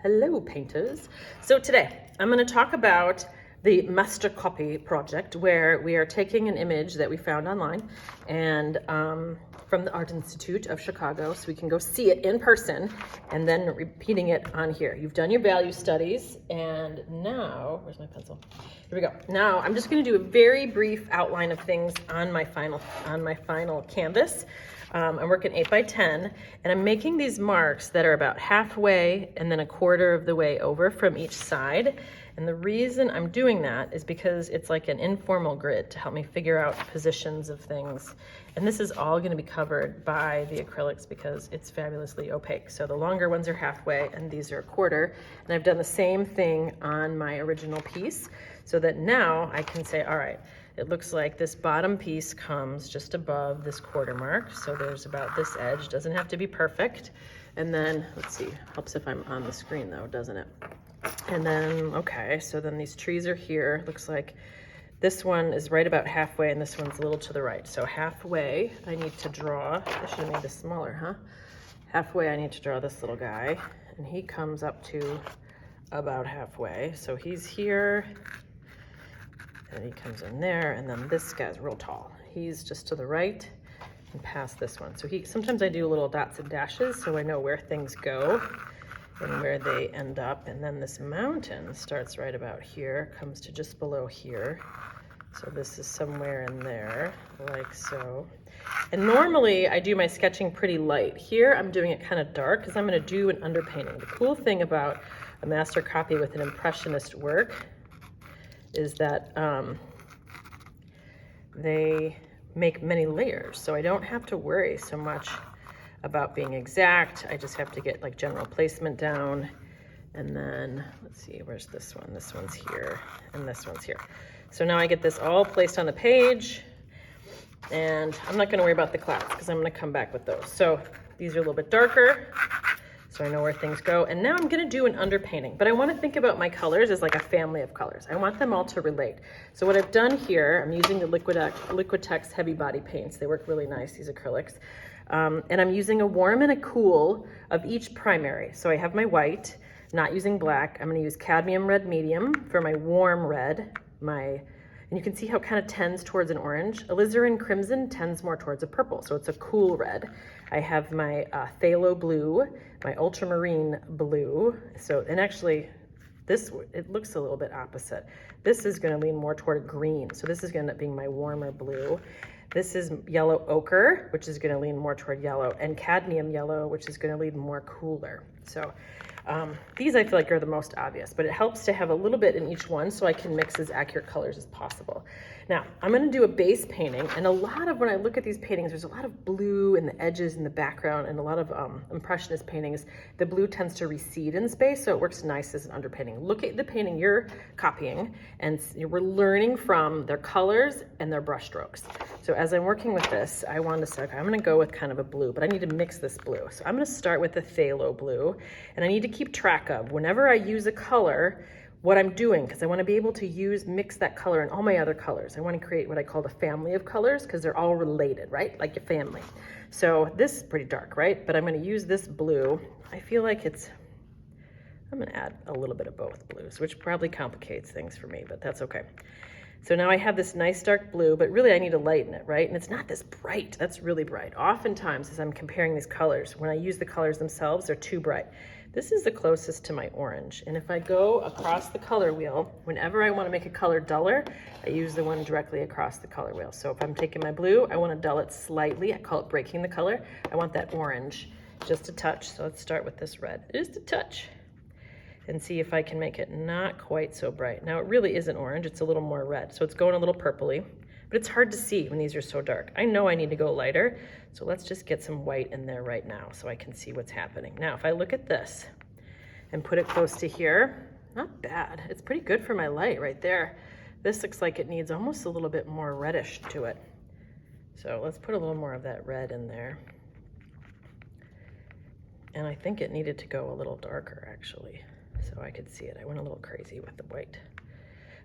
Hello painters. So today I'm going to talk about the master copy project, where we are taking an image that we found online and from the Art Institute of Chicago, so we can go see it in person and then repeating it on here. You've done your value studies, and now, where's my pencil? Here we go. Now I'm just going to do a very brief outline of things on my final canvas. I'm working 8 by 10, and I'm making these marks that are about halfway and then a quarter of the way over from each side. And the reason I'm doing that is because it's like an informal grid to help me figure out positions of things. And this is all going to be covered by the acrylics because it's fabulously opaque. So the longer ones are halfway and these are a quarter. And I've done the same thing on my original piece so that now I can say, all right, it looks like this bottom piece comes just above this quarter mark. So there's about this edge, doesn't have to be perfect. And then, let's see, helps if I'm on the screen though, doesn't it? And then, okay, so then these trees are here. Looks like this one is right about halfway and this one's a little to the right. So halfway, I need to draw, I should have made this smaller, huh? Halfway, I need to draw this little guy, and he comes up to about halfway. So he's here, and he comes in there, and then this guy's real tall. He's just to the right and past this one. So sometimes I do little dots and dashes so I know where things go and where they end up. And then this mountain starts right about here, comes to just below here. So this is somewhere in there, like so. And normally I do my sketching pretty light. Here I'm doing it kind of dark because I'm going to do an underpainting. The cool thing about a master copy with an impressionist work is that they make many layers. So I don't have to worry so much about being exact. I just have to get like general placement down. And then let's see, where's this one? This one's here and this one's here. So now I get this all placed on the page, and I'm not going to worry about the clouds because I'm going to come back with those. So these are a little bit darker, so I know where things go. And now I'm going to do an underpainting, but I want to think about my colors as like a family of colors. I want them all to relate. So what I've done here, I'm using the Liquitex heavy body paints. They work really nice, these acrylics. And I'm using a warm and a cool of each primary. So I have my white, not using black. I'm going to use cadmium red medium for my warm red. And you can see how it kind of tends towards an orange. Alizarin crimson tends more towards a purple, so it's a cool red. I have my phthalo blue, my ultramarine blue. So, and actually, it looks a little bit opposite. This is going to lean more toward green, so this is going to end up being my warmer blue. This is yellow ochre, which is going to lean more toward yellow, and cadmium yellow, which is going to lean more cooler. So these I feel like are the most obvious, but it helps to have a little bit in each one so I can mix as accurate colors as possible. Now, I'm going to do a base painting, and when I look at these paintings, there's a lot of blue in the edges in the background, and a lot of impressionist paintings, the blue tends to recede in space, so it works nice as an underpainting. Look at the painting you're copying, and we're learning from their colors and their brush strokes. So as I'm working with this, I want to say, okay, I'm going to go with kind of a blue, but I need to mix this blue. So I'm going to start with the phthalo blue, and I need to keep track of whenever I use a color, what I'm doing, because I want to be able to mix that color in all my other colors. I want to create what I call the family of colors because they're all related, right? Like your family. So this is pretty dark, right? But I'm going to use this blue. I feel like I'm going to add a little bit of both blues, which probably complicates things for me, but that's okay. So now I have this nice dark blue, but really I need to lighten it, right? And it's not this bright, that's really bright. Oftentimes as I'm comparing these colors, when I use the colors themselves, they're too bright. This is the closest to my orange. And if I go across the color wheel, whenever I want to make a color duller, I use the one directly across the color wheel. So if I'm taking my blue, I want to dull it slightly. I call it breaking the color. I want that orange just a touch. So let's start with this red, just a touch, and see if I can make it not quite so bright. Now it really isn't orange, it's a little more red. So it's going a little purpley, but it's hard to see when these are so dark. I know I need to go lighter, so let's just get some white in there right now so I can see what's happening. Now, if I look at this and put it close to here, not bad. It's pretty good for my light right there. This looks like it needs almost a little bit more reddish to it. So let's put a little more of that red in there. And I think it needed to go a little darker actually, so I could see it. I went a little crazy with the white.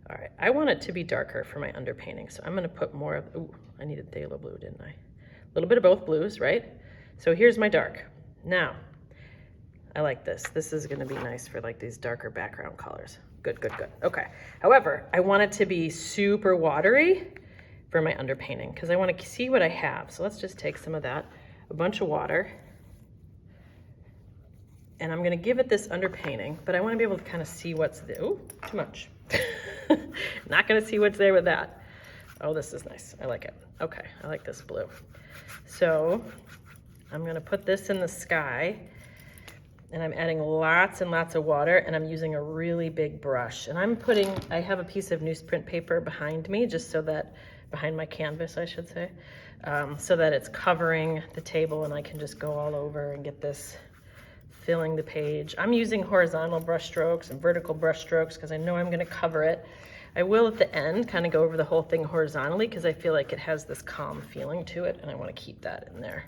All right, I want it to be darker for my underpainting, so I'm gonna put more of, ooh, I needed phthalo blue, didn't I? A little bit of both blues, right? So here's my dark. Now, I like this. This is gonna be nice for like these darker background colors. Good, good, good. Okay. However, I want it to be super watery for my underpainting because I want to see what I have. So let's just take some of that, a bunch of water, and I'm going to give it this underpainting, but I want to be able to kind of see what's there. Ooh, too much. Not going to see what's there with that. Oh, this is nice. I like it. Okay, I like this blue. So I'm going to put this in the sky, and I'm adding lots and lots of water, and I'm using a really big brush. And I have a piece of newsprint paper behind me, just so that, behind my canvas, I should say, so that it's covering the table and I can just go all over and get this filling the page. I'm using horizontal brush strokes and vertical brush strokes because I know I'm gonna cover it. I will at the end kind of go over the whole thing horizontally because I feel like it has this calm feeling to it and I want to keep that in there.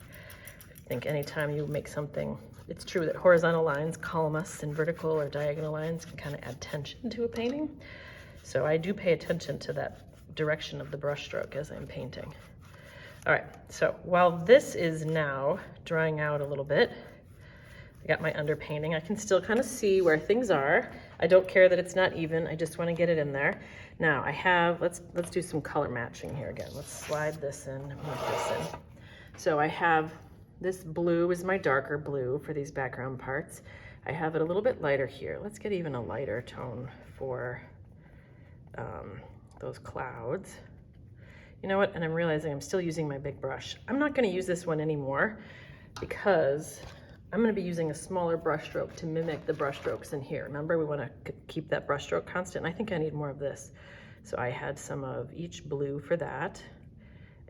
I think anytime you make something, it's true that horizontal lines calm us and vertical or diagonal lines can kind of add tension to a painting. So I do pay attention to that direction of the brush stroke as I'm painting. All right, so while this is now drying out a little bit, I got my underpainting. I can still kind of see where things are. I don't care that it's not even. I just want to get it in there. Now I have, let's do some color matching here again. Let's slide this in, move this in. So I have, this blue is my darker blue for these background parts. I have it a little bit lighter here. Let's get even a lighter tone for those clouds. You know what? And I'm realizing I'm still using my big brush. I'm not going to use this one anymore because I'm going to be using a smaller brush stroke to mimic the brush strokes in here. Remember, we want to keep that brush stroke constant. I think I need more of this. So I had some of each blue for that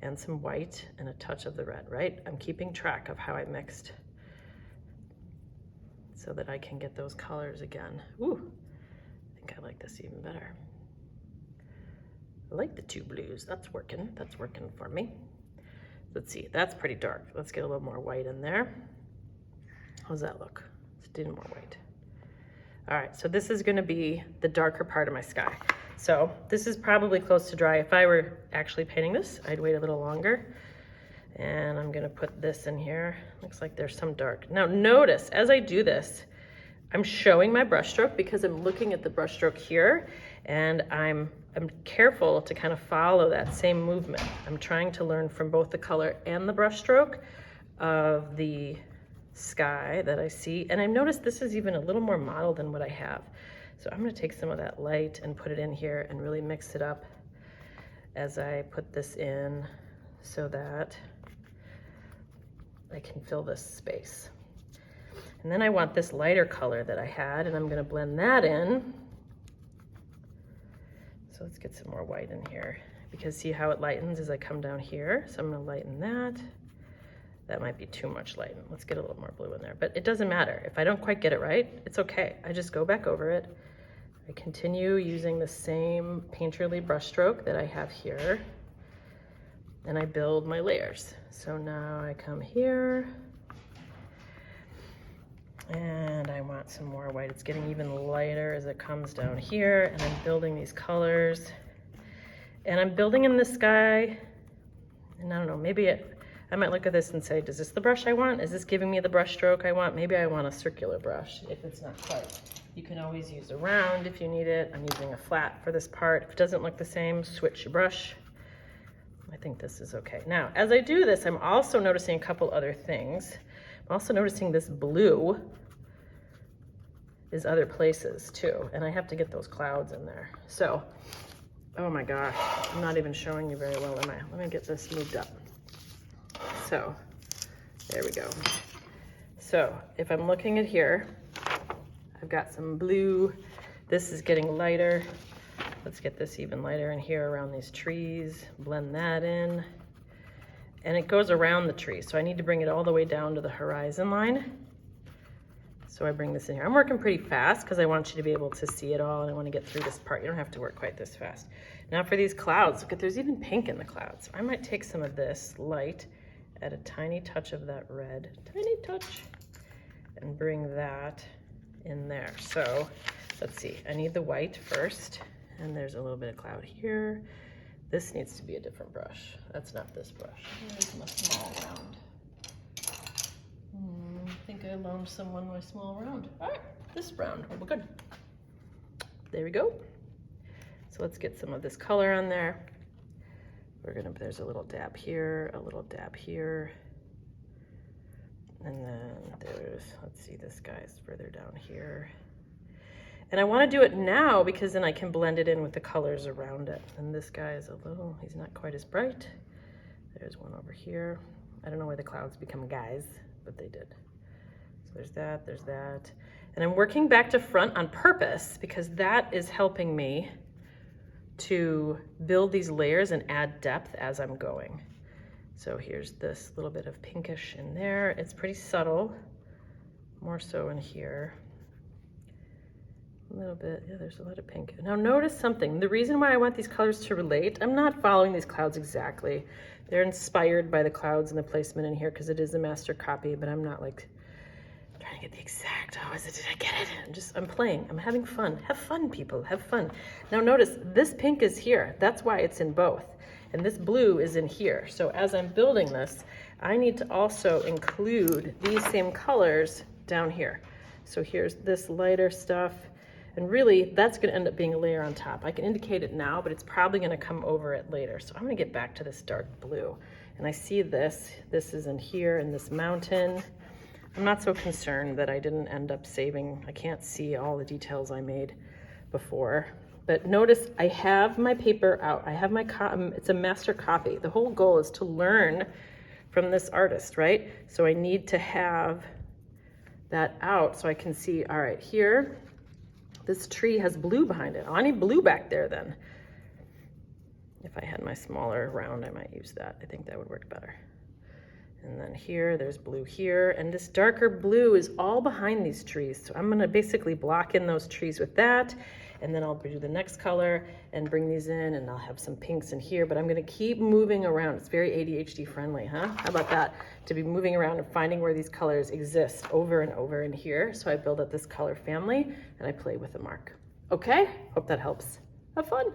and some white and a touch of the red, right? I'm keeping track of how I mixed so that I can get those colors again. Ooh, I think I like this even better. I like the two blues. That's working for me. Let's see, that's pretty dark. Let's get a little more white in there. How's that look? Let's do more white. All right, so this is gonna be the darker part of my sky. So this is probably close to dry. If I were actually painting this, I'd wait a little longer. And I'm gonna put this in here. Looks like there's some dark. Now notice, as I do this, I'm showing my brush stroke because I'm looking at the brush stroke here, and I'm careful to kind of follow that same movement. I'm trying to learn from both the color and the brush stroke of the sky that I see. And I've noticed this is even a little more mottled than what I have. So I'm gonna take some of that light and put it in here and really mix it up as I put this in so that I can fill this space. And then I want this lighter color that I had, and I'm gonna blend that in. So let's get some more white in here because see how it lightens as I come down here. So I'm gonna lighten that. That might be too much light. Let's get a little more blue in there, but it doesn't matter. If I don't quite get it right, it's okay. I just go back over it. I continue using the same painterly brush stroke that I have here, and I build my layers. So now I come here, and I want some more white. It's getting even lighter as it comes down here, and I'm building these colors. And I'm building in the sky, and I don't know, maybe I might look at this and say, is this the brush I want? Is this giving me the brush stroke I want? Maybe I want a circular brush if it's not quite. You can always use a round if you need it. I'm using a flat for this part. If it doesn't look the same, switch your brush. I think this is okay. Now, as I do this, I'm also noticing a couple other things. I'm also noticing this blue is other places too, and I have to get those clouds in there. So, oh my gosh, I'm not even showing you very well, am I? Let me get this moved up. So, there we go. So, if I'm looking at here, I've got some blue. This is getting lighter. Let's get this even lighter in here around these trees. Blend that in. And it goes around the tree, so I need to bring it all the way down to the horizon line. So I bring this in here. I'm working pretty fast because I want you to be able to see it all, and I want to get through this part. You don't have to work quite this fast. Now for these clouds, look at, there's even pink in the clouds. I might take some of this light, add a tiny touch of that red, tiny touch, and bring that in there. So let's see, I need the white first, and there's a little bit of cloud here. This needs to be a different brush. That's not this brush. Here's my small round. I think I loaned someone my small round. All right, this round will be good. There we go. So let's get some of this color on there. There's a little dab here, a little dab here. And then let's see, this guy's further down here. And I want to do it now because then I can blend it in with the colors around it. And this guy is he's not quite as bright. There's one over here. I don't know why the clouds become guys, but they did. So there's that. And I'm working back to front on purpose because that is helping me to build these layers and add depth as I'm going. So here's this little bit of pinkish in there. It's pretty subtle, more so in here. A little bit, yeah, there's a lot of pink. Now notice something. The reason why I want these colors to relate, I'm not following these clouds exactly. They're inspired by the clouds and the placement in here because it is a master copy, but I'm not like trying to get the exact, did I get it? I'm playing, I'm having fun. Have fun, people, have fun. Now notice, this pink is here. That's why it's in both. And this blue is in here. So as I'm building this, I need to also include these same colors down here. So here's this lighter stuff. And really, that's gonna end up being a layer on top. I can indicate it now, but it's probably gonna come over it later. So I'm gonna get back to this dark blue. And I see this is in here in this mountain. I'm not so concerned that I didn't end up saving. I can't see all the details I made before. But notice I have my paper out. I have my, it's a master copy. The whole goal is to learn from this artist, right? So I need to have that out so I can see, all right, here, this tree has blue behind it. I need blue back there then. If I had my smaller round, I might use that. I think that would work better. And then here, there's blue here. And this darker blue is all behind these trees. So I'm gonna basically block in those trees with that. And then I'll do the next color and bring these in, and I'll have some pinks in here, but I'm gonna keep moving around. It's very ADHD friendly, huh? How about that? To be moving around and finding where these colors exist over and over in here. So I build up this color family and I play with the mark. Okay, hope that helps. Have fun.